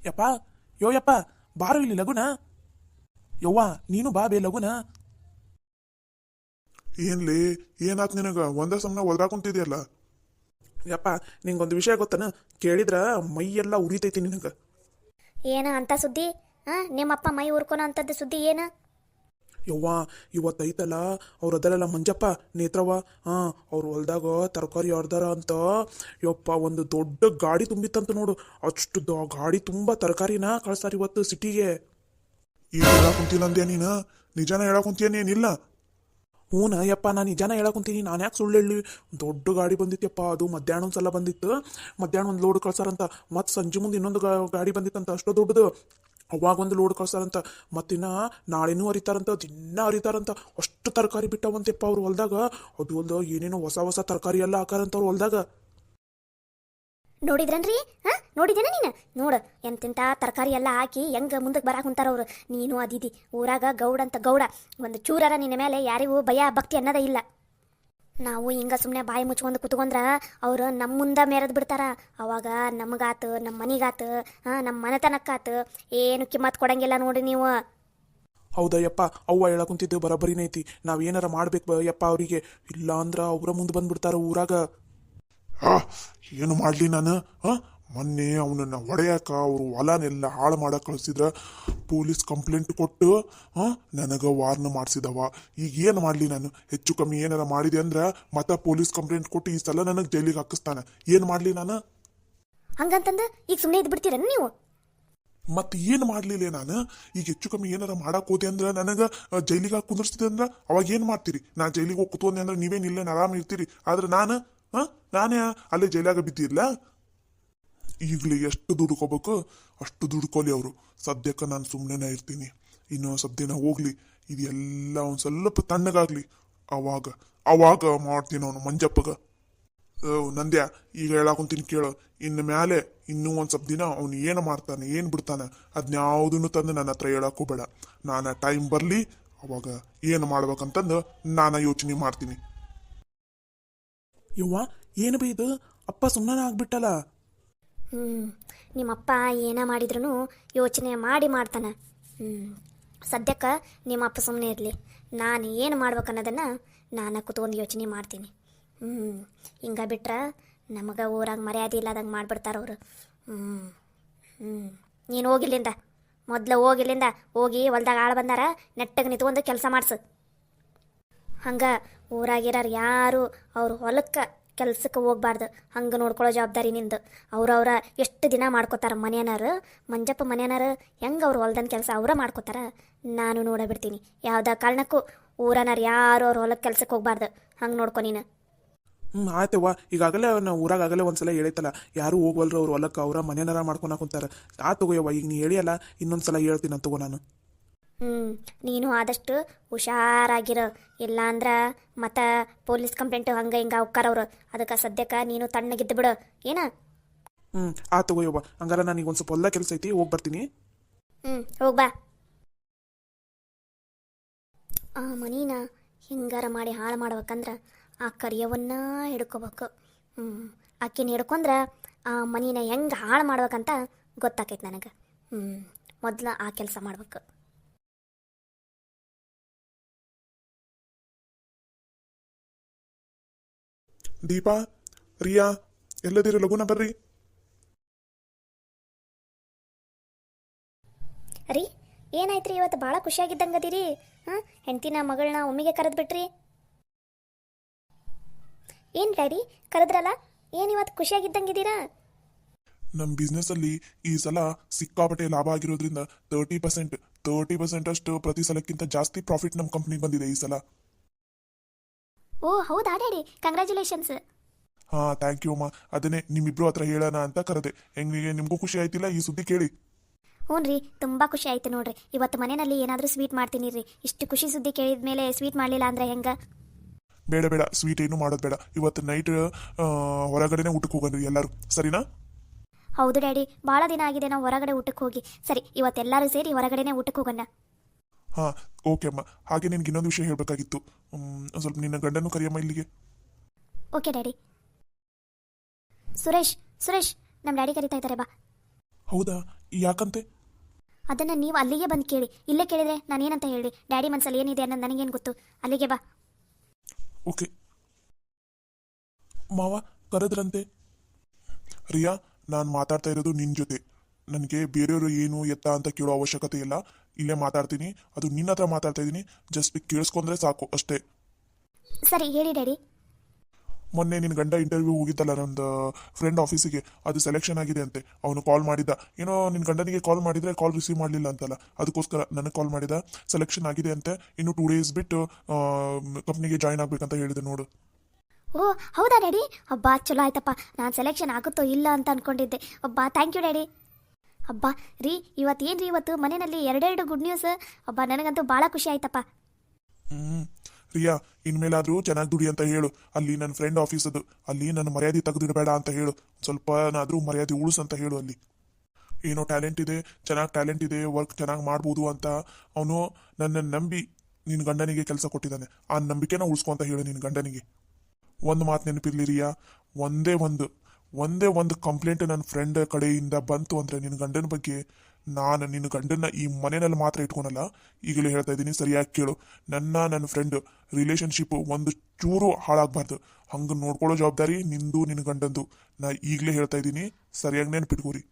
ಯಪ್ಪ ಯೋ ಯಪ್ಪ ಬಾರು ಇಲ್ಲಿ ಲಗುನ. ಯವ್ವ ನೀನು ಬಾ ಬೇ ಲಗುನ. ಏನ್ಲಿ ಏನಾತ್ ನಿನಗ ಒಂದ ಸಮನ ಒದ್ರಾಕೊಂತಿದ್ಯಲ್ಲ. ಯಪ್ಪ ನಿಂಗೊಂದು ವಿಷಯ ಗೊತ್ತನ, ಕೇಳಿದ್ರ ಮೈಯೆಲ್ಲ ಉರಿತೈತಿ ನಿನಗ. ಏನ ಅಂತ ಸುದ್ದಿ? ನಿಮ್ಮಪ್ಪ ಮೈ ಊರ್ಕೊನೋ ಅಂತದ್ದು ಸುದ್ದಿ ಏನ? ಯವ್ವ ಇವತ್ತೈತಲ್ಲ ಅವ್ರ ಅದರಲ್ಲ ಮಂಜಪ್ಪ ನೇತ್ರವ್ವ, ಅವ್ರ ಹೊಲ್ದಾಗ ತರಕಾರಿ ಅರ್ದಾರ ಅಂತ. ಯಪ್ಪ ಒಂದು ದೊಡ್ಡ ಗಾಡಿ ತುಂಬಿತ್ತಂತ ನೋಡು, ಅಷ್ಟು ಗಾಡಿ ತುಂಬ ತರಕಾರಿನ ಕಳ್ಸಾರ ಇವತ್ತು ಸಿಟಿಗೆ. ಏನ್ ಹೇಳಾಕುಂತಿಲ್ಲ ಅಂದ್ಯಾ ನೀನ? ನಿಜಾನ ಹೇಳಾಕುಂತೀಯನೇನಿಲ್ಲ? ಹೂನ ಯಪ್ಪ ನಾನು ನಿಜಾನ ಹೇಳಕೊಂತೀನಿ, ನಾನು ಯಾಕೆ ಸುಳ್ಳು ಹೇಳಿ. ದೊಡ್ಡ ಗಾಡಿ ಬಂದಿತ್ತಪ್ಪ, ಅದು ಮಧ್ಯಾಹ್ನ ಒಂದ್ಸಲ ಬಂದಿತ್ತು. ಮಧ್ಯಾಹ್ನ ಒಂದು ಲೋಡ್ ಕಳ್ಸಾರಂತ, ಮತ್ತು ಸಂಜೆ ಮುಂದೆ ಇನ್ನೊಂದು ಗಾಡಿ ಬಂದಿತ್ತಂತ ಅಷ್ಟು ದೊಡ್ಡದು. ಅವಾಗ ಒಂದು ಲೋಡ್ ಕಳ್ಸಾರಂತ, ಮತ್ತಿನ್ನ ನಾಳೆನೂ ಹರಿತಾರಂತ, ದಿನ ಹರಿತಾರಂತ. ಅಷ್ಟು ತರಕಾರಿ ಬಿಟ್ಟವಂತೆಪ್ಪ ಅವ್ರು ಹೊಲ್ದಾಗ. ಅದು ಅಲ್ದ ಏನೇನೋ ಹೊಸ ಹೊಸ ತರಕಾರಿ ಎಲ್ಲ ಹಾಕಾರಂತ ಅವ್ರು ಹೊಲ್ದಾಗ. ನೋಡಿದ್ರನ್ರಿ? ನೋಡಿದೇನ ನೀನು? ನೋಡು ಎಂತೆಂಥ ತರಕಾರಿ ಎಲ್ಲ ಹಾಕಿ ಹೆಂಗೆ ಮುಂದಕ್ಕೆ ಬರಾಕ್ ಕುಂತಾರ ಅವ್ರು. ನೀನು ಅದಿದಿ ಊರಾಗ ಗೌಡ ಅಂತ ಗೌಡ, ಒಂದು ಚೂರರ ನಿನ್ನ ಮೇಲೆ ಯಾರಿಗೂ ಭಯ ಭಕ್ತಿ ಅನ್ನೋದೇ ಇಲ್ಲ. ನಾವು ಹಿಂಗೆ ಸುಮ್ಮನೆ ಬಾಯಿ ಮುಚ್ಕೊಂಡು ಕುತ್ಕೊಂಡ್ರ ಅವ್ರು ನಮ್ಮ ಮುಂದೆ ಮೆರೆದು ಬಿಡ್ತಾರ. ಅವಾಗ ನಮಗಾತು, ನಮ್ಮ ಮನಿಗಾತು, ನಮ್ಮ ಮನೆತನಕ್ಕಾತು ಏನು ಕಿಮ್ಮತ್ ಕೊಡಂಗಿಲ್ಲ ನೋಡಿ ನೀವು. ಹೌದಾ ಯಪ್ಪ, ಅವ್ವ ಹೇಳಕುಂತಿದ್ದು ಬರೋಬ್ಬರಿನೈತಿ. ನಾವೇನಾರ ಮಾಡ್ಬೇಕು ಯಪ್ಪ ಅವರಿಗೆ, ಇಲ್ಲ ಅಂದ್ರ ಅವರ ಮುಂದೆ ಬಂದ್ಬಿಡ್ತಾರ ಊರಾಗ. ಏನು ಮಾಡ್ಲಿ ನಾನು? ಮೊನ್ನೆ ಅವನನ್ನ ಹೊಡೆಯಾಕ ಅವ್ರು ಹೊಲನೆಲ್ಲ ಹಾಳು ಮಾಡಕ್ ಕಳಿಸಿದ್ರ ಪೊಲೀಸ್ ಕಂಪ್ಲೇಂಟ್ ಕೊಟ್ಟು ನನಗ ವಾರ್ನ್ ಮಾಡಿಸಿದವ. ಈಗ ಏನು ಮಾಡ್ಲಿ ನಾನು? ಹೆಚ್ಚು ಕಮ್ಮಿ ಏನಾರ ಮಾಡಿದೆ ಅಂದ್ರ ಮತ್ತ ಪೊಲೀಸ್ ಕಂಪ್ಲೇಂಟ್ ಕೊಟ್ಟು ಈ ಸಲ ನನಗೆ ಜೈಲಿಗೆ ಹಾಕಿಸ್ತಾನ. ಏನು ಮಾಡ್ಲಿ ನಾನು? ಹಂಗಂತಂದು ಈಗ ಸುಮ್ಮನೆ ಇದ್ದು ಬಿಡ್ತೀರ ನೀವು? ಮತ್ತೆ ಏನು ಮಾಡ್ಲಿಲ್ಲ ನಾನು? ಈಗ ಹೆಚ್ಚು ಕಮ್ಮಿ ಏನಾರ ಮಾಡಕ್ ಹೋದೆ ಅಂದ್ರ ನನಗ ಜೈಲಿಗೆ ಹಾಕಿ ಕುಂದಿರ್ಸ್ತಿದೆ ಅಂದ್ರ ಅವಾಗ ಏನ್ ಮಾಡ್ತೀರಿ? ನಾ ಜೈಲಿಗೆ ಹೋಗಿ ಕೂತ್ಕೊಂಡೆ ಅಂದ್ರೆ ನೀವೇನ್ ಇಲ್ಲೇನು ಆರಾಮ್ ಇರ್ತೀರಿ. ಆದ್ರೆ ನಾನೇ ಅಲ್ಲೇ ಜೈಲಾಗ ಬಿದ್ದಿಲ್ಲ. ಈಗಲೇ ಎಷ್ಟು ದುಡ್ಕೋಬೇಕು ಅಷ್ಟು ದುಡ್ಕೊಲಿ ಅವರು. ಸದ್ಯಕ್ಕೆ ನಾನು ಸುಮ್ಮನೆ ಇರ್ತೀನಿ. ಇನ್ನು ಸ್ವಲ್ಪ ದಿನ ಹೋಗ್ಲಿ, ಇದೆಲ್ಲ ಒಂದು ಸ್ವಲ್ಪ ತಣ್ಣಗಾಗ್ಲಿ, ಅವಾಗ ಅವಾಗ ಮಾಡ್ತೀನಿ ಅವನು ಮಂಜಪ್ಪಗ. ನಂದ್ಯಾ ಈಗ ಹೇಳಾಕೊಂತೀನಿ ಕೇಳು. ಇನ್ನು ಮ್ಯಾಲೆ ಇನ್ನೂ ಒಂದು ಸ್ವಲ್ಪ ದಿನ ಅವನು ಏನು ಮಾಡ್ತಾನೆ ಏನು ಬಿಡ್ತಾನೆ ಅದನ್ಯಾವುದನ್ನು ತಂದು ನನ್ನ ಹತ್ರ ಹೇಳಕ್ಕೂ ಬೇಡ. ನಾನು ಟೈಮ್ ಬರಲಿ ಅವಾಗ ಏನು ಮಾಡ್ಬೇಕಂತಂದು ನಾನು ಯೋಚನೆ ಮಾಡ್ತೀನಿ. ಯವ್ವ ಏನು ಬೈ ಇದು, ಅಪ್ಪ ಸುಮ್ಮನೆ ಆಗ್ಬಿಟ್ಟಲ್ಲ. ನಿಮ್ಮಪ್ಪ ಏನ ಮಾಡಿದ್ರು ಯೋಚನೆ ಮಾಡಿ ಮಾಡ್ತಾನೆ. ಸದ್ಯಕ್ಕೆ ನಿಮ್ಮಪ್ಪ ಸುಮ್ಮನೆ ಇರಲಿ, ನಾನು ಏನು ಮಾಡ್ಬೇಕನ್ನೋದನ್ನು ನಾನು ಕೂತ್ಕೊಂಡು ಯೋಚನೆ ಮಾಡ್ತೀನಿ. ಹಿಂಗೆ ಬಿಟ್ರೆ ನಮಗೆ ಊರಾಗ ಮರ್ಯಾದೆ ಇಲ್ಲದಂಗೆ ಮಾಡಿಬಿಡ್ತಾರೆ ಅವರು. ನೀನು ಹೋಗಿಲ್ಲಿಂದ, ಮೊದಲು ಹೋಗಿಲ್ಲಿಂದ, ಹೋಗಿ ಹೊಲ್ದಾಗ ಆಳು ಬಂದಾರ ನೆಟ್ಟಗೆ ನಿಂತ್ಕೊಂಡು ಕೆಲಸ ಮಾಡಿಸು. ಹಂಗೆ ಊರಾಗಿರೋರು ಯಾರು ಅವ್ರ ಹೊಲಕ್ಕೆ ಕೆಲ್ಸಕ್ಕೆ ಹೋಗ್ಬಾರ್ದು. ಹಂಗೆ ನೋಡ್ಕೊಳ್ಳೋ ಜವಾಬ್ದಾರಿ ನಿಂದು. ಅವ್ರವ್ರ ಎಷ್ಟು ದಿನ ಮಾಡ್ಕೋತಾರ ಮನೆಯನಾರು, ಮಂಜಪ್ಪ ಮನೆಯನಾರು ಹೆಂಗೆ ಅವ್ರು ಹೊಲ್ದನ ಕೆಲಸ ಅವರ ಮಾಡ್ಕೋತಾರ. ನಾನು ನೋಡಬಿಡ್ತೀನಿ. ಯಾವುದೇ ಕಾರಣಕ್ಕೂ ಊರನಾರು ಯಾರು ಅವ್ರ ಹೊಲಕ್ಕೆ ಕೆಲ್ಸಕ್ಕೆ ಹೋಗ್ಬಾರ್ದು. ಹಂಗೆ ನೋಡ್ಕೊ ನೀನು. ಆಯ್ತವ್ವ, ಈಗಾಗಲೇ ನಾವು ಊರಾಗಲೇ ಒಂದ್ಸಲ ಹೇಳಿತ್ತಲ್ಲ, ಯಾರು ಹೋಗ್ವಲ್ರು ಅವ್ರು ಹೊಲಕ್ಕೆ, ಅವರ ಮನೆನಾರ ಮಾಡ್ಕೊಳಕ್ ಕುಂತಾರ. ತಗೋಯವ್ವ, ಈಗ ನೀ ಹೇಳಿಯಲ್ಲ, ಇನ್ನೊಂದ್ಸಲ ಹೇಳ್ತೀನಿ ಅಂತ ತಗೋ ನಾನು. ನೀನು ಆದಷ್ಟು ಹುಷಾರಾಗಿರೋ, ಇಲ್ಲ ಅಂದ್ರೆ ಮತ್ತು ಪೊಲೀಸ್ ಕಂಪ್ಲೇಂಟು ಹಂಗೆ ಹಿಂಗೆ ಅವ್ಕಾರವ್ರು. ಅದಕ್ಕೆ ಸದ್ಯಕ್ಕೆ ನೀನು ತಣ್ಣಗಿದ್ದು ಬಿಡು ಏನ. ತಗೋಯವ್ವ, ಹಂಗಾರ ನನಗೆ ಒಂದು ಸ್ವಲ್ಪ ಹೊಲ ಕೆಲಸ ಐತಿ, ಹೋಗಿ ಬರ್ತೀನಿ. ಹೋಗ್ಬಾ. ಆ ಮನೀನ ಹಿಂಗಾರ ಮಾಡಿ ಹಾಳು ಮಾಡ್ಬೇಕಂದ್ರೆ ಆ ಕರಿಯವನ್ನ ಹಿಡ್ಕೋಬೇಕು. ಆಕಿನ ಹಿಡ್ಕೊಂಡ್ರೆ ಆ ಮನೀನ ಹೆಂಗೆ ಹಾಳು ಮಾಡ್ಬೇಕಂತ ಗೊತ್ತಾಕೈತೆ ನನಗೆ. ಮೊದಲು ಆ ಕೆಲಸ ಮಾಡ್ಬೇಕು. ದೀಪಾ, ರಿಯಾ ಎಲ್ಲದಿರು? ಲಗುನ ಬರ್ರಿ. ರೀ ಏನಾಯ್ತ್ರಿ ಇವತ್ತು ಭಾಳ ಖುಷಿಯಾಗಿದ್ದಂಗದಿರಿ? ಹೆಂಡ್ತಿನ ಮಗಳನ್ನ ಒಮ್ಮಿಗೆ ಕರೆದು ಬಿಟ್ರಿ. ಏನು ಡ್ಯಾಡಿ ಕರೆದ್ರಲ್ಲ, ಏನು ಇವತ್ತು ಖುಷಿಯಾಗಿದ್ದಂಗಿದ್ದೀರಾ? ನಮ್ಮ ಬಿಸ್ನೆಸ್ ಅಲ್ಲಿ ಈ ಸಲ ಸಿಕ್ಕಾಪಟ್ಟೆ ಲಾಭ ಆಗಿರೋದ್ರಿಂದ 30% ಅಷ್ಟು ಪ್ರತಿ ಸಲಕ್ಕಿಂತ ಜಾಸ್ತಿ ಪ್ರಾಫಿಟ್ ನಮ್ಮ ಕಂಪ್ನಿಗೆ ಬಂದಿದೆ ಈ ಸಲ. ಓ ಹೌದಾ ಡ್ಯಾಡಿ, ಕಂಗ್ರ್ಯಾಚುಲೇಷನ್ಸ್. ಥ್ಯಾಂಕ್ ಯು ಅಮ್ಮ. ಅದನ್ನೇ ನಿಮ್ಮಿಬ್ರು ಹತ್ರ ಹೇಳೋಣ ಅಂತ ಕರೆದೆ. ಹೆಂಗೆ ನಿಮಗೂ ಖುಷಿ ಆಯ್ತಿಲ್ಲ ಈ ಸುದ್ದಿ ಕೇಳಿ? ಹ್ಞೂ ರೀ, ತುಂಬ ಖುಷಿ ಆಯ್ತು ನೋಡ್ರಿ. ಇವತ್ತು ಮನೆಯಲ್ಲಿ ಏನಾದರೂ ಸ್ವೀಟ್ ಮಾಡ್ತೀನಿ ರೀ. ಇಷ್ಟು ಖುಷಿ ಸುದ್ದಿ ಕೇಳಿದ ಮೇಲೆ ಸ್ವೀಟ್ ಮಾಡಲಿಲ್ಲ ಅಂದ್ರೆ ಹೆಂಗೆ? ಬೇಡ ಸ್ವೀಟ್ ಏನು ಮಾಡೋದು ಬೇಡ. ಇವತ್ತು ನೈಟ್ ಹೊರಗಡೆನೆ ಊಟಕ್ಕೆ ಹೋಗೋಣ ಎಲ್ಲರೂ, ಸರಿನಾ? ಹೌದು ಡ್ಯಾಡಿ, ಭಾಳ ದಿನ ಆಗಿದೆ ನಾವು ಹೊರಗಡೆ ಊಟಕ್ಕೆ ಹೋಗಿ. ಸರಿ, ಇವತ್ತೆಲ್ಲರೂ ಸೇರಿ ಹೊರಗಡೆನೆ ಊಟಕ್ಕೆ ಹೋಗೋಣ. ಓಕೆ ಅಮ್ಮ. ಹಾಗೆ ನಿನ್ಗೆ ಇನ್ನೊಂದು ವಿಷಯ ಹೇಳಬೇಕಾಗಿತ್ತು. ಸ್ವಲ್ಪ ನಿನ್ನ ಗಂಡನ್ನು ಕರಿಯಮ್ಮ ಇಲ್ಲಿಗೆ. Okay daddy. ಸುರೇಶ್, ನಮ್ಮ ಡ್ಯಾಡಿ ಕರಿತಾ ಇದ್ದಾರೆ, ಬಾ. ಹೌದಾ? ಯಾಕಂತೆ? ಅದನ್ನು ನೀವು ಅಲ್ಲಿಗೆ ಬಂದು ಕೇಳಿ. ಇಲ್ಲೇ ಕೇಳಿದರೆ ನಾನೇನಂತ ಹೇಳಿ? ಡ್ಯಾಡಿ ಮನಸ್ಸಲ್ಲಿ ಏನಿದೆ ಅನ್ನೋದು ನನಗೇನು ಗೊತ್ತು? ಅಲ್ಲಿಗೆ ಬಾ. ಓಕೆ ಮಾವ ಕರೆದ್ರಂತೆ. ರಿಯಾ, ನಾನು ಮಾತಾಡ್ತಾ ಇರೋದು ನಿನ್ನ ಜೊತೆ. ನನಗೆ ಬೇರೆಯವರು ಏನು ಎತ್ತ ಅಂತ ಕೇಳೋ ಅವಶ್ಯಕತೆ ಇಲ್ಲ. ಇಲ್ಲೇ ಮಾತಾಡ್ತೀನಿ, ಅದು ನಿನ್ನ ಹತ್ರ ಮಾತಾಡ್ತಾ ಇದ್ದೀನಿ. ಜಸ್ಟ್ ಕೇಳಿಸ್ಕೊಂಡ್ರೆ ಸಾಕು ಅಷ್ಟೇ. ಸರಿ ಹೇಳಿ ಡ್ಯಾಡಿ. ಮೊನ್ನೆ ನಿನ್ನ ಗಂಡ ಇಂಟರ್ವ್ಯೂ ಹೋಗಿದ್ದಲ್ಲ ನಂದು ಫ್ರೆಂಡ್ ಆಫೀಸಿಗೆ, ಅದು ಸೆಲೆಕ್ಷನ್ ಆಗಿದೆ ಅಂತೆ. ಅವನು ಕಾಲ್ ಮಾಡಿದ್ದ, ಏನೋ ನಿನ್ನ ಗಂಡನಿಗೆ ಕಾಲ್ ಮಾಡಿದ್ರೆ ಕಾಲ್ ರಿಸೀವ್ ಮಾಡಲಿಲ್ಲ ಅಂತಲ್ಲ, ಅದಕ್ಕೋಸ್ಕರ ನನಗೆ ಕಾಲ್ ಮಾಡಿದ. ಸೆಲೆಕ್ಷನ್ ಆಗಿದೆ ಅಂತೆ, ಇನ್ನು 2 days ಬಿಟ್ಟು ಕಂಪ್ನಿಗೆ ಜಾಯ್ನ್ ಆಗ್ಬೇಕಂತ ಹೇಳಿದೆ ನೋಡು. ಓ ಹೌದಾ ಡ್ಯಾಡಿ? ಅಬ್ಬಾ ಚಲೋ ಆಯ್ತಪ್ಪ. ನಾನು ಸೆಲೆಕ್ಷನ್ ಆಗುತ್ತೋ ಇಲ್ಲ ಅಂತ ಅಂದ್ಕೊಂಡಿದ್ದೆ. ಅಬ್ಬಾ ಥ್ಯಾಂಕ್ ಯು ಡ್ಯಾಡಿ. ಅಬ್ಬಾ ರೀ, ಇವತ್ತೇನು ರೀ, ಇವತ್ತು ಮನೆಯಲ್ಲಿ ಎರಡೆರಡು ಗುಡ್ ನ್ಯೂಸ್. ಅಬ್ಬಾ ನನಗಂತೂ ಭಾಳ ಖುಷಿ ಆಯ್ತಪ್ಪ. ರಿಯಾ, ಇನ್ಮೇಲಾದ್ರೂ ಚೆನ್ನಾಗಿ ದುಡಿ ಅಂತ ಹೇಳು. ಅಲ್ಲಿ ನನ್ನ ಫ್ರೆಂಡ್ ಆಫೀಸ್ ಅದು, ಅಲ್ಲಿ ನನ್ನ ಮರ್ಯಾದೆ ತೆಗೆದಿಡಬೇಡ ಅಂತ ಹೇಳು. ಸ್ವಲ್ಪನಾದ್ರೂ ಮರ್ಯಾದೆ ಉಳಿಸ್ ಅಂತ ಹೇಳು. ಅಲ್ಲಿ ಏನೋ ಟ್ಯಾಲೆಂಟ್ ಇದೆ, ಚೆನ್ನಾಗಿ ಟ್ಯಾಲೆಂಟ್ ಇದೆ, ವರ್ಕ್ ಚೆನ್ನಾಗಿ ಮಾಡ್ಬೋದು ಅಂತ ಅವನು ನನ್ನ ನಂಬಿ ನಿನ್ನ ಗಂಡನಿಗೆ ಕೆಲಸ ಕೊಟ್ಟಿದ್ದಾನೆ. ಆ ನಂಬಿಕೆನ ಉಳಿಸ್ಕೊ ಅಂತ ಹೇಳು ನಿನ್ನ ಗಂಡನಿಗೆ. ಒಂದು ಮಾತು ನೆನಪಿರ್ಲಿ ರಿಯಾ, ಒಂದೇ ಒಂದು ಕಂಪ್ಲೇಂಟ್ ನನ್ನ ಫ್ರೆಂಡ್ ಕಡೆಯಿಂದ ಬಂತು ಅಂದರೆ ನಿನ್ನ ಗಂಡನ ಬಗ್ಗೆ, ನಾನು ನಿನ್ನ ಗಂಡನ್ನ ಈ ಮನೆಯಲ್ಲಿ ಮಾತ್ರ ಇಟ್ಕೊಳಲ್ಲ. ಈಗಲೇ ಹೇಳ್ತಾ ಇದ್ದೀನಿ, ಸರಿಯಾಗಿ ಕೇಳು. ನನ್ನ ಫ್ರೆಂಡ್ ರಿಲೇಷನ್ಶಿಪ್ ಒಂದು ಚೂರು ಹಾಳಾಗಬಾರ್ದು. ಹಂಗೆ ನೋಡ್ಕೊಳ್ಳೋ ಜವಾಬ್ದಾರಿ ನಿಂದು, ನಿನ್ನ ಗಂಡಂದು. ನಾ ಈಗಲೇ ಹೇಳ್ತಾ ಇದ್ದೀನಿ, ಸರಿಯಾಗಿ ನೆನ್ಪಿಟ್ಕೋರಿ.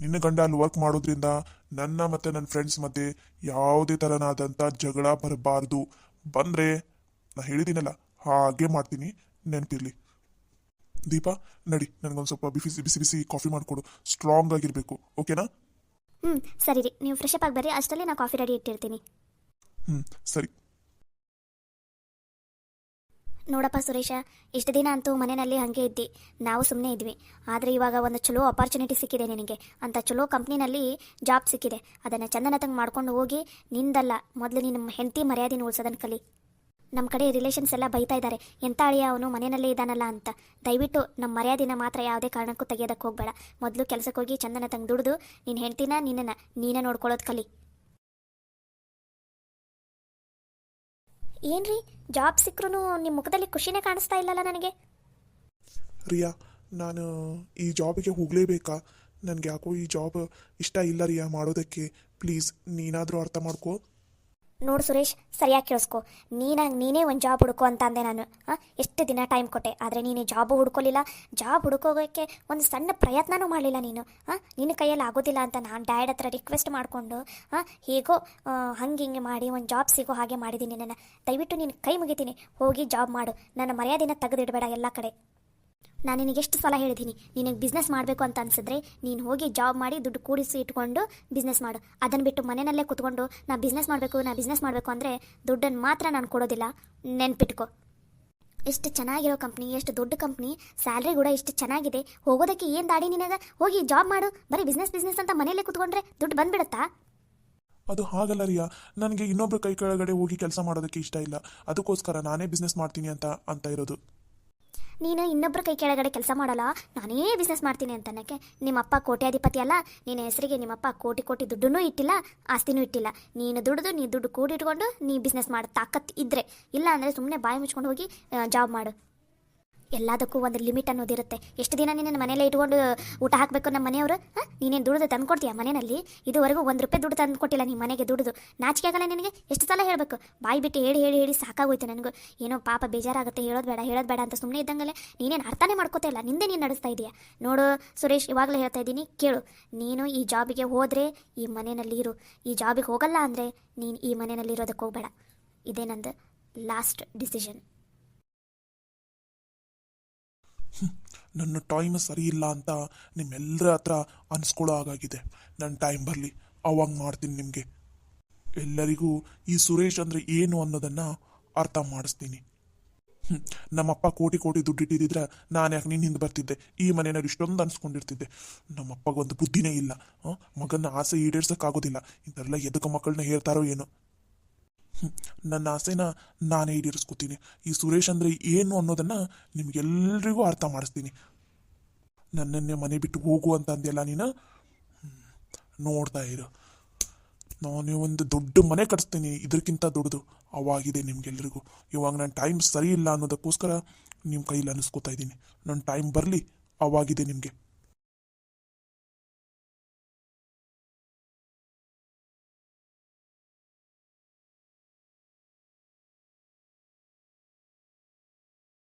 ನಿನ್ನ ಗಂಡ ಅಲ್ಲಿ ವರ್ಕ್ ಮಾಡೋದ್ರಿಂದ ನನ್ನ ಮತ್ತು ನನ್ನ ಫ್ರೆಂಡ್ಸ್ ಮಧ್ಯೆ ಯಾವುದೇ ಥರನಾದಂಥ ಜಗಳ ಬರಬಾರ್ದು. ಬಂದರೆ ನಾ ಹೇಳಿದ್ದೀನಲ್ಲ, ಹಾಗೆ ಮಾಡ್ತೀನಿ, ನೆನಪಿರ್ಲಿ. ದೀಪಾ, ನಡಿ, ನನಗೊಂದು ಸ್ವಲ್ಪ ಬಿಸಿ ಬಿಸಿ ಬಿಸಿ ಕಾಫಿ ಮಾಡಿಕೊಡು. ಸ್ಟ್ರಾಂಗ್ ಆಗಿರಬೇಕು, ಓಕೆನಾ? ಸರಿ ರೀ, ನೀವು ಫ್ರೆಶ್ ಅಪ್ ಆಗಿ ಬರ್ರಿ. ಅಷ್ಟರಲ್ಲಿ ನಾನು ಕಾಫಿ ರೆಡಿ ಇಟ್ಟಿರ್ತೀನಿ. ಸರಿ. ನೋಡಪ್ಪ ಸುರೇಶ, ಇಷ್ಟು ದಿನ ಅಂತೂ ಮನೆಯಲ್ಲಿ ಹಾಗೆ ಇದ್ದಿ, ನಾವು ಸುಮ್ಮನೆ ಇದ್ವಿ. ಆದರೆ ಇವಾಗ ಒಂದು ಚಲೋ ಅಪಾರ್ಚುನಿಟಿ ಸಿಕ್ಕಿದೆ ನಿನಗೆ. ಅಂತ ಚಲೋ ಕಂಪ್ನಿನಲ್ಲಿ ಜಾಬ್ ಸಿಕ್ಕಿದೆ. ಅದನ್ನು ಚಂದನತಂಗೆ ಮಾಡ್ಕೊಂಡು ಹೋಗಿ, ನಿಂದಲ್ಲ ಮೊದಲು ನಿನ್ನ ಹೆಂಡತಿ ಮರ್ಯಾದೆನ ಉಳಿಸೋದನ್ನು ಕಲಿ. ನಮ್ಮ ಕಡೆ ರಿಲೇಷನ್ಸ್ ಎಲ್ಲ ಬೈತಾ ಇದ್ದಾರೆ, ಎಂಥ ಅಳಿಯ ಅವನು ಮನೆಯಲ್ಲೇ ಇದ್ದಾನಲ್ಲ ಅಂತ. ದಯವಿಟ್ಟು ನಮ್ಮ ಮರ್ಯಾದಿನ ಮಾತ್ರ ಯಾವುದೇ ಕಾರಣಕ್ಕೂ ತೆಗೆಯೋದಕ್ಕೆ ಹೋಗಬೇಡ. ಮೊದಲು ಕೆಲಸಕ್ಕೆ ಹೋಗಿ ಚಂದನತಂಗೆ ದುಡಿದು ನಿನ್ನ ಹೆಂಡ್ತಿನ ನೀನೇ ನೋಡ್ಕೊಳ್ಳೋದು ಕಲಿ. ಏನ್ರಿ, ಜಾಬ್ ಸಿಕ್ಕರೂ ನಿಮ್ಮ ಮುಖದಲ್ಲಿ ಖುಷಿನೇ ಕಾಣಿಸ್ತಾ ಇಲ್ಲಲ್ಲ ನನಗೆ? ರಿಯಾ, ನಾನು ಈ ಜಾಬಿಗೆ ಹೋಗಲೇಬೇಕಾ? ನನಗೆ ಯಾಕೋ ಈ ಜಾಬ್ ಇಷ್ಟ ಇಲ್ಲ ರಿಯಾ ಮಾಡೋದಕ್ಕೆ. ಪ್ಲೀಸ್ ನೀನಾದರೂ ಅರ್ಥ ಮಾಡ್ಕೋ. ನೋಡು ಸುರೇಶ್, ಸರಿಯಾಗಿ ಕೇಳಿಸ್ಕೊ. ನೀನೇ ಒಂದು ಜಾಬ್ ಹುಡುಕೋ ಅಂತ ಅಂದೆ ನಾನು. ಎಷ್ಟು ದಿನ ಟೈಮ್ ಕೊಟ್ಟೆ, ಆದರೆ ನೀನು ಜಾಬು ಹುಡ್ಕೊಲಿಲ್ಲ. ಜಾಬ್ ಹುಡ್ಕೋಗೋಕ್ಕೆ ಒಂದು ಸಣ್ಣ ಪ್ರಯತ್ನನೂ ಮಾಡಲಿಲ್ಲ ನೀನು. ನಿನ್ನ ಕೈಯಲ್ಲಿ ಆಗೋದಿಲ್ಲ ಅಂತ ನಾನು ಡ್ಯಾಡ್ ಹತ್ರ ರಿಕ್ವೆಸ್ಟ್ ಮಾಡಿಕೊಂಡು ಹೇಗೋ ಹಿಂಗೆ ಮಾಡಿ ಒಂದು ಜಾಬ್ ಸಿಗೋ ಹಾಗೆ ಮಾಡಿದ್ದೀನಿ ನನ್ನ. ದಯವಿಟ್ಟು ನೀನು ಕೈ ಮುಗಿತೀನಿ, ಹೋಗಿ ಜಾಬ್ ಮಾಡು. ನನ್ನ ಮರ್ಯಾದೆನ ತೆಗೆದಿಡಬೇಡ ಎಲ್ಲ ಕಡೆ. ನಾನು ನಿನಗೆ ಎಷ್ಟು ಸಲ ಹೇಳಿದ್ದೀನಿ, ನಿನಗೆ ಬಿಸ್ನೆಸ್ ಮಾಡಬೇಕು ಅಂತ ಅನಿಸಿದ್ರೆ ನೀನು ಹೋಗಿ ಜಾಬ್ ಮಾಡಿ ದುಡ್ಡು ಕೂಡಿಸಿ ಇಟ್ಕೊಂಡು ಬಿಸ್ನೆಸ್ ಮಾಡು. ಅದನ್ನು ಬಿಟ್ಟು ಮನೆಯಲ್ಲೇ ಕೂತ್ಕೊಂಡು ನಾ ಬಿಸ್ನೆಸ್ ಮಾಡಬೇಕು ಅಂದರೆ ದುಡ್ಡನ್ನು ಮಾತ್ರ ನಾನು ಕೊಡೋದಿಲ್ಲ, ನೆನ್ಪಿಟ್ಕೊ. ಎಷ್ಟು ಚೆನ್ನಾಗಿರೋ ಕಂಪ್ನಿ, ಎಷ್ಟು ದೊಡ್ಡ ಕಂಪ್ನಿ, ಸ್ಯಾಲ್ರಿ ಕೂಡ ಇಷ್ಟು ಚೆನ್ನಾಗಿದೆ. ಹೋಗೋದಕ್ಕೆ ಏನು ದಾಡಿ ನಿನಗೆ? ಹೋಗಿ ಜಾಬ್ ಮಾಡು. ಬರೀ ಬಿಸ್ನೆಸ್ ಅಂತ ಮನೆಯಲ್ಲೇ ಕೂತ್ಕೊಂಡ್ರೆ ದುಡ್ಡು ಬಂದ್ಬಿಡುತ್ತಾ? ಅದು ಹಾಗಲ್ಲ ರಿಯಾ, ನನಗೆ ಇನ್ನೊಬ್ಬರ ಕೈ ಕೆಳಗಡೆ ಹೋಗಿ ಕೆಲಸ ಮಾಡೋದಕ್ಕೆ ಇಷ್ಟ ಇಲ್ಲ. ಅದಕ್ಕೋಸ್ಕರ ನಾನೇ ಬಿಸ್ನೆಸ್ ಮಾಡ್ತೀನಿ ಅಂತ ಇರೋದು. ನೀನು ಇನ್ನೊಬ್ಬರ ಕೈ ಕೆಳಗಡೆ ಕೆಲಸ ಮಾಡಲ್ಲ, ನಾನೇ ಬಿಸ್ನೆಸ್ ಮಾಡ್ತೀನಿ ಅಂತ ಅನ್ನೋಕ್ಕೆ. ನಿಮ್ಮಪ್ಪ ಕೋಟ್ಯಾಧಿಪತಿ ಅಲ್ಲ, ನಿನ್ನ ಹೆಸರಿಗೆ ನಿಮ್ಮಪ್ಪ ಕೋಟಿ ದುಡ್ಡನ್ನೂ ಇಟ್ಟಿಲ್ಲ, ಆಸ್ತಿನೂ ಇಟ್ಟಿಲ್ಲ. ನೀನು ದುಡ್ಡು ಕೂಡಿಟ್ಕೊಂಡು ನೀ ಬಿಸ್ನೆಸ್ ಮಾಡು ತಾಕತ್ತು ಇದ್ದರೆ. ಇಲ್ಲ ಅಂದರೆ ಸುಮ್ಮನೆ ಬಾಯಿ ಮುಚ್ಕೊಂಡು ಹೋಗಿ ಜಾಬ್ ಮಾಡು. ಎಲ್ಲದಕ್ಕೂ ಒಂದು ಲಿಮಿಟ್ ಅನ್ನೋದಿರುತ್ತೆ. ಎಷ್ಟು ದಿನ ನಿನ್ನ ಮನೇಲೆ ಇಟ್ಕೊಂಡು ಊಟ ಹಾಕಬೇಕು ನಮ್ಮ ಮನೆಯವರು? ನೀನೇನು ದುಡ್ದು ತಂದು ಕೊಡ್ತೀಯ ಮನೆಯಲ್ಲಿ? ಇದುವರೆಗೂ ₹1 ದುಡ್ಡು ತಂದು ಕೊಟ್ಟಿಲ್ಲ ನಿಮ್ಮ ಮನೆಗೆ ದುಡ್ದು. ನಾಚಿಕೆ ಆಗಲ್ಲ ನಿನಗೆ? ಎಷ್ಟು ಸಲ ಹೇಳಬೇಕು? ಬಾಯಿ ಬಿಟ್ಟು ಹೇಳಿ ಸಾಕಾಗೋಯ್ತು ನನಗೂ. ಏನೋ ಪಾಪ ಬೇಜಾರಾಗುತ್ತೆ, ಹೇಳೋದು ಬೇಡ ಅಂತ ಸುಮ್ಮನೆ ಇದ್ದಂಗಲೇ ನೀನೇನು ಅರ್ಥನೇ ಮಾಡ್ಕೋತಾ ಇಲ್ಲ. ನಿಂದೆ ನೀನು ನಡೆಸ್ತಾ ಇದೆಯಾ ನೋಡು ಸುರೇಶ್. ಇವಾಗಲೇ ಹೇಳ್ತಾ ಇದ್ದೀನಿ, ಕೇಳು. ನೀನು ಈ ಜಾಬಿಗೆ ಹೋದರೆ ಈ ಮನೆಯಲ್ಲಿ ಇರು. ಈ ಜಾಬಿಗೆ ಹೋಗಲ್ಲ ಅಂದರೆ ನೀನು ಈ ಮನೆಯಲ್ಲಿ ಇರೋದಕ್ಕೆ ಹೋಗಬೇಡ. ಇದೇ ನಂದು ಲಾಸ್ಟ್ ಡಿಸಿಷನ್. ನನ್ನ ಟೈಮ್ ಸರಿ ಇಲ್ಲ ಅಂತ ನಿಮ್ಮೆಲ್ಲರ ಹತ್ರ ಅನ್ಸ್ಕೊಳ್ಳೋ ಹಾಗಾಗಿದೆ. ನನ್ನ ಟೈಮ್ ಬರಲಿ, ಅವಾಗ ಮಾಡ್ತೀನಿ ನಿಮಗೆ ಎಲ್ಲರಿಗೂ ಈ ಸುರೇಶ್ ಅಂದರೆ ಏನು ಅನ್ನೋದನ್ನು ಅರ್ಥ ಮಾಡಿಸ್ತೀನಿ. ನಮ್ಮಪ್ಪ ಕೋಟಿ ದುಡ್ಡಿಟ್ಟಿದ್ರೆ ನಾನು ಯಾಕೆ ನಿನ್ನ ಹಿಂದೆ ಬರ್ತಿದ್ದೆ? ಈ ಮನೆಯಲ್ಲಿ ಇಷ್ಟೊಂದು ಅನ್ಸ್ಕೊಂಡಿರ್ತಿದ್ದೆ. ನಮ್ಮಪ್ಪಗೊಂದು ಬುದ್ಧಿನೇ ಇಲ್ಲ. ಮಗನ ಆಸೆ ಈಡೇರ್ಸೋಕ್ಕಾಗೋದಿಲ್ಲ. ಇಂಥೆಲ್ಲ ಎದಕ್ಕೆ ಮಕ್ಕಳನ್ನ ಹೇಳ್ತಾರೋ ಏನೋ. ನನ್ನ ಆಸೆನ ನಾನೇ ಈಡೇರಿಸ್ಕೊತೀನಿ. ಈ ಸುರೇಶ್ ಅಂದರೆ ಏನು ಅನ್ನೋದನ್ನು ನಿಮಗೆಲ್ಲರಿಗೂ ಅರ್ಥ ಮಾಡಿಸ್ತೀನಿ. ನನ್ನನ್ನೇ ಮನೆ ಬಿಟ್ಟು ಹೋಗು ಅಂತ ಅಂದೆಲ್ಲ ನೀನು. ನೋಡ್ತಾ ಇರು, ನಾನು ಒಂದು ದೊಡ್ಡ ಮನೆ ಕಟ್ಸ್ತೀನಿ, ಇದಕ್ಕಿಂತ ದೊಡ್ಡದು. ಅವಾಗಿದೆ ನಿಮ್ಗೆಲ್ರಿಗೂ. ಇವಾಗ ನನ್ನ ಟೈಮ್ ಸರಿ ಇಲ್ಲ ಅನ್ನೋದಕ್ಕೋಸ್ಕರ ನಿಮ್ಮ ಕೈಯಲ್ಲಿ ಅನ್ನಿಸ್ಕೋತಾ ಇದ್ದೀನಿ. ನನ್ನ ಟೈಮ್ ಬರಲಿ, ಅವಾಗಿದೆ ನಿಮಗೆ.